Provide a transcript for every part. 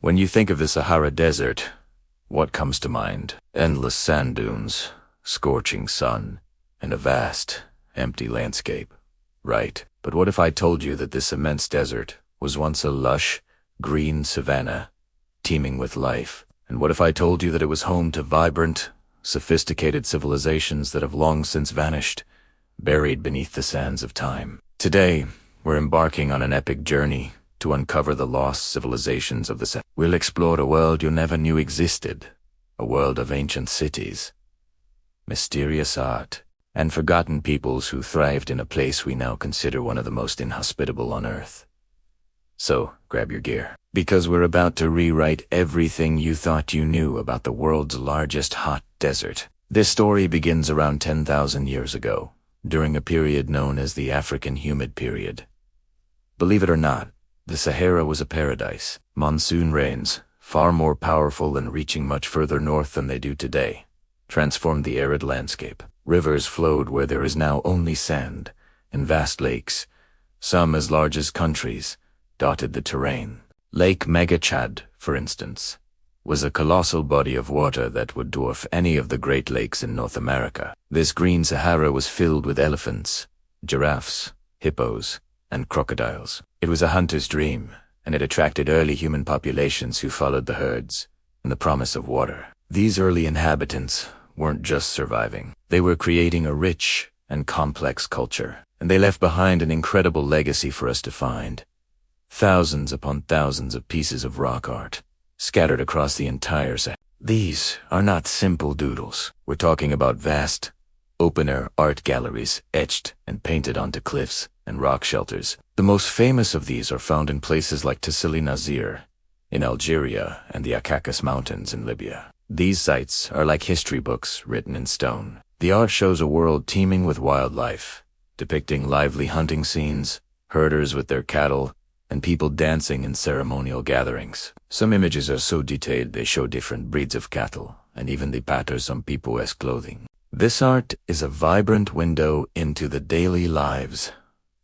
When you think of the Sahara Desert, what comes to mind? Endless sand dunes, scorching sun, and a vast, empty landscape. Right, but what if I told you that this immense desert was once a lush, green savanna, teeming with life? And what if I told you that it was home to vibrant, sophisticated civilizations that have long since vanished, buried beneath the sands of time? Today, we're embarking on an epic journey to uncover the lost civilizations of the Sahara. We'll explore a world you never knew existed, a world of ancient cities, mysterious art, and forgotten peoples who thrived in a place we now consider one of the most inhospitable on Earth. So, grab your gear, because we're about to rewrite everything you thought you knew about the world's largest hot desert. This story begins around 10,000 years ago, during a period known as the African Humid Period. Believe it or not, the Sahara was a paradise. Monsoon rains, far more powerful and reaching much further north than they do today, transformed the arid landscape. Rivers flowed where there is now only sand, and vast lakes, some as large as countries, dotted the terrain. Lake Megachad, for instance, was a colossal body of water that would dwarf any of the Great Lakes in North America. This green Sahara was filled with elephants, giraffes, hippos, and crocodiles. It was a hunter's dream, and it attracted early human populations who followed the herds and the promise of water. These early inhabitants weren't just surviving. They were creating a rich and complex culture, and they left behind an incredible legacy for us to find. Thousands upon thousands of pieces of rock art, scattered across the entire Sahara. These are not simple doodles. We're talking about vast, open-air art galleries etched and painted onto cliffs and rock shelters. The most famous of these are found in places like Tassili Nazir in Algeria and the Caucasus Mountains in Libya. These sites are like history books written in stone. The art shows a world teeming with wildlife, depicting lively hunting scenes, herders with their cattle, and people dancing in ceremonial gatherings. Some images are so detailed they show different breeds of cattle, and even the patterns on people's clothing. This art is a vibrant window into the daily lives,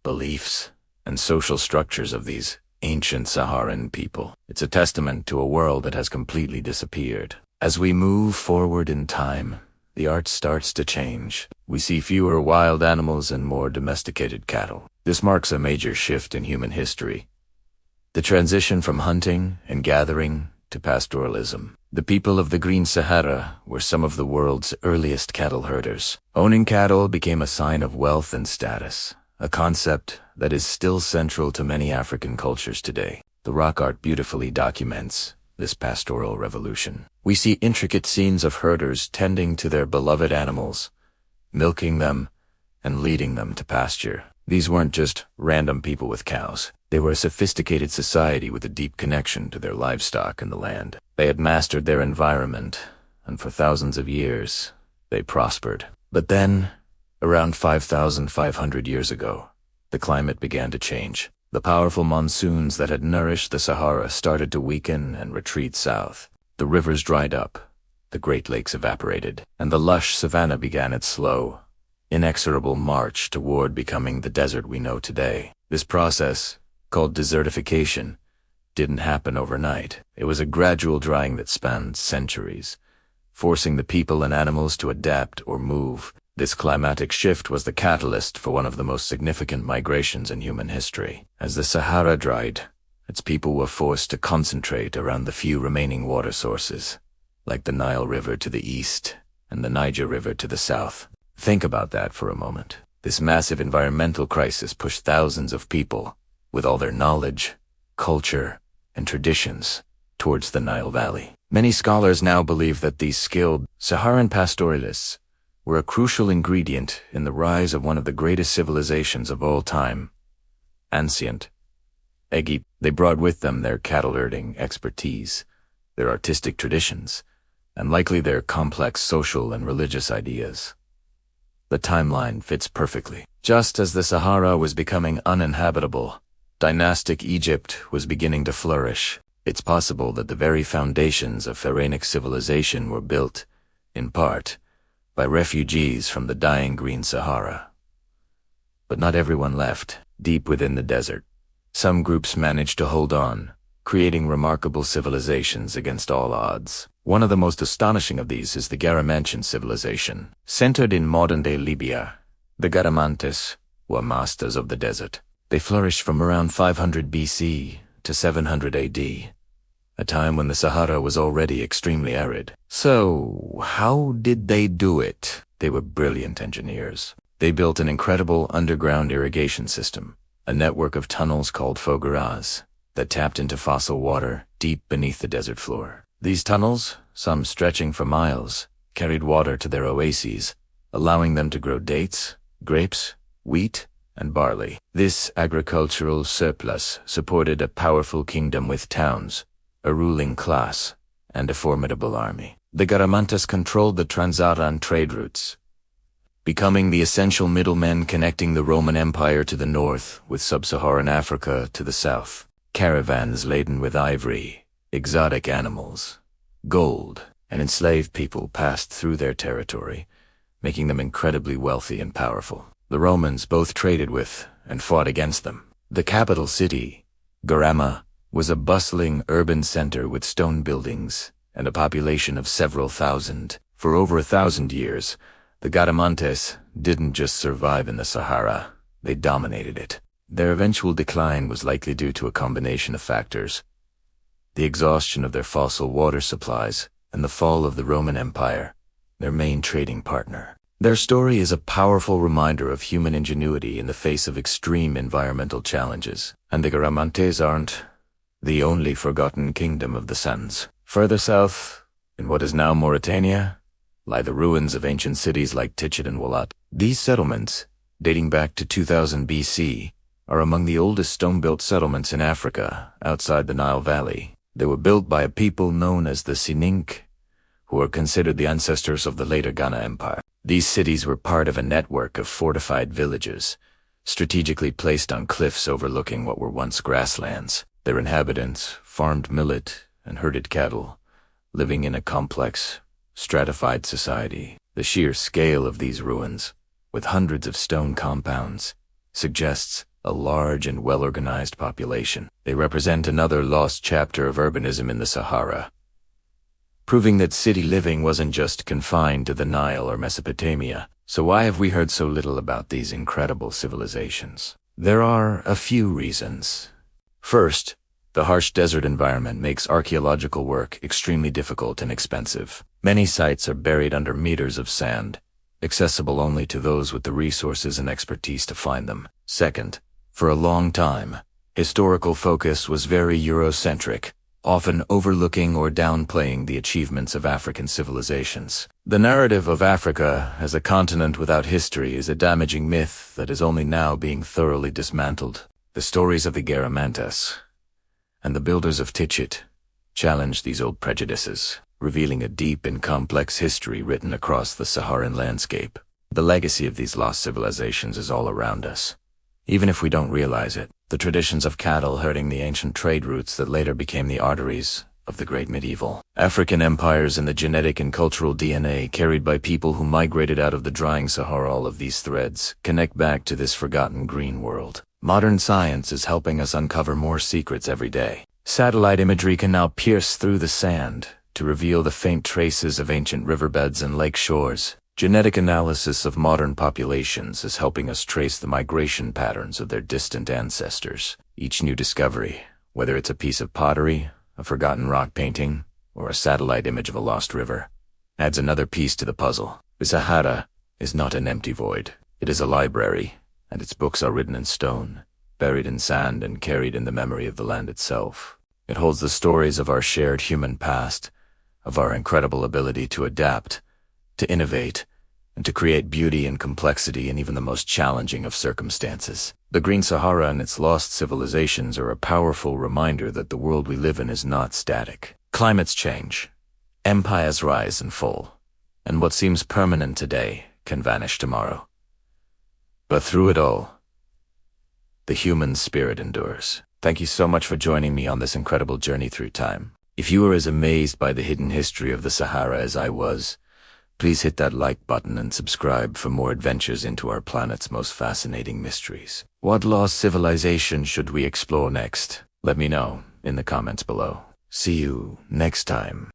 beliefs, and social structures of these ancient Saharan people. It's a testament to a world that has completely disappeared. As we move forward in time, the art starts to change. We see fewer wild animals and more domesticated cattle. This marks a major shift in human history. The transition from hunting and gathering to pastoralism. The people of the Green Sahara were some of the world's earliest cattle herders. Owning cattle became a sign of wealth and status, a concept that is still central to many African cultures today. The rock art beautifully documents this pastoral revolution. We see intricate scenes of herders tending to their beloved animals, milking them, and leading them to pasture. These weren't just random people with cows. They were a sophisticated society with a deep connection to their livestock and the land. They had mastered their environment, and for thousands of years, they prospered. But then, around 5,500 years ago, the climate began to change. The powerful monsoons that had nourished the Sahara started to weaken and retreat south. The rivers dried up, the Great Lakes evaporated, and the lush savanna began its slow, inexorable march toward becoming the desert we know today. This process, called desertification, didn't happen overnight. It was a gradual drying that spanned centuries, forcing the people and animals to adapt or move. This climatic shift was the catalyst for one of the most significant migrations in human history. As the Sahara dried, its people were forced to concentrate around the few remaining water sources, like the Nile River to the east and the Niger River to the south. Think about that for a moment. This massive environmental crisis pushed thousands of people, with all their knowledge, culture, and traditions, towards the Nile Valley. Many scholars now believe that these skilled Saharan pastoralists were a crucial ingredient in the rise of one of the greatest civilizations of all time, ancient Egypt. They brought with them their cattle-herding expertise, their artistic traditions, and likely their complex social and religious ideas. The timeline fits perfectly. Just as the Sahara was becoming uninhabitable, dynastic Egypt was beginning to flourish. It's possible that the very foundations of pharaonic civilization were built, in part, by refugees from the dying Green Sahara. But not everyone left. Deep within the desert, some groups managed to hold on, creating remarkable civilizations against all odds. One of the most astonishing of these is the Garamantian civilization. Centered in modern-day Libya, the Garamantes were masters of the desert. They flourished from around 500 BC to 700 AD, a time when the Sahara was already extremely arid. So, how did they do it? They were brilliant engineers. They built an incredible underground irrigation system, a network of tunnels called fogaras, that tapped into fossil water deep beneath the desert floor. These tunnels, some stretching for miles, carried water to their oases, allowing them to grow dates, grapes, wheat, and barley. This agricultural surplus supported a powerful kingdom with towns, a ruling class, and a formidable army. The Garamantes controlled the Trans-Saharan trade routes, becoming the essential middlemen connecting the Roman Empire to the north with sub-Saharan Africa to the south. Caravans laden with ivory, exotic animals, gold, and enslaved people passed through their territory, making them incredibly wealthy and powerful. The Romans both traded with and fought against them. The capital city, Garama, was a bustling urban center with stone buildings and a population of several thousand. For over 1,000 years, the Garamantes didn't just survive in the Sahara, they dominated it. Their eventual decline was likely due to a combination of factors: the exhaustion of their fossil water supplies and the fall of the Roman Empire, their main trading partner. Their story is a powerful reminder of human ingenuity in the face of extreme environmental challenges. And the Garamantes aren't the only forgotten kingdom of the sands. Further south, in what is now Mauritania, lie the ruins of ancient cities like Tichet and Walat. These settlements, dating back to 2000 BC, are among the oldest stone-built settlements in Africa, outside the Nile Valley. They were built by a people known as the Sinink, who are considered the ancestors of the later Ghana Empire. These cities were part of a network of fortified villages, strategically placed on cliffs overlooking what were once grasslands. Their inhabitants farmed millet and herded cattle, living in a complex, stratified society. The sheer scale of these ruins, with hundreds of stone compounds, suggests a large and well-organized population. They represent another lost chapter of urbanism in the Sahara, proving that city living wasn't just confined to the Nile or Mesopotamia. So why have we heard so little about these incredible civilizations? There are a few reasons. First, the harsh desert environment makes archaeological work extremely difficult and expensive. Many sites are buried under meters of sand, accessible only to those with the resources and expertise to find them. Second, for a long time, historical focus was very Eurocentric, often overlooking or downplaying the achievements of African civilizations. The narrative of Africa as a continent without history is a damaging myth that is only now being thoroughly dismantled. The stories of the Garamantes and the builders of Tichet challenge these old prejudices, revealing a deep and complex history written across the Saharan landscape. The legacy of these lost civilizations is all around us, even if we don't realize it. The traditions of cattle herding, the ancient trade routes that later became the arteries of the great medieval African empires, and the genetic and cultural DNA carried by people who migrated out of the drying Sahara. All of these threads connect back to this forgotten green world. Modern science is helping us uncover more secrets every day. Satellite imagery can now pierce through the sand to reveal the faint traces of ancient riverbeds and lake shores. Genetic analysis of modern populations is helping us trace the migration patterns of their distant ancestors. Each new discovery, whether it's a piece of pottery, a forgotten rock painting, or a satellite image of a lost river, adds another piece to the puzzle. The Sahara is not an empty void. It is a library, and its books are written in stone, buried in sand, and carried in the memory of the land itself. It holds the stories of our shared human past, of our incredible ability to adapt, to innovate, and to create beauty and complexity in even the most challenging of circumstances. The Green Sahara and its lost civilizations are a powerful reminder that the world we live in is not static. Climates change, empires rise and fall, and what seems permanent today can vanish tomorrow. But through it all, the human spirit endures. Thank you so much for joining me on this incredible journey through time. If you were as amazed by the hidden history of the Sahara as I was, please hit that like button and subscribe for more adventures into our planet's most fascinating mysteries. What lost civilization should we explore next? Let me know. in the comments below. See you next time.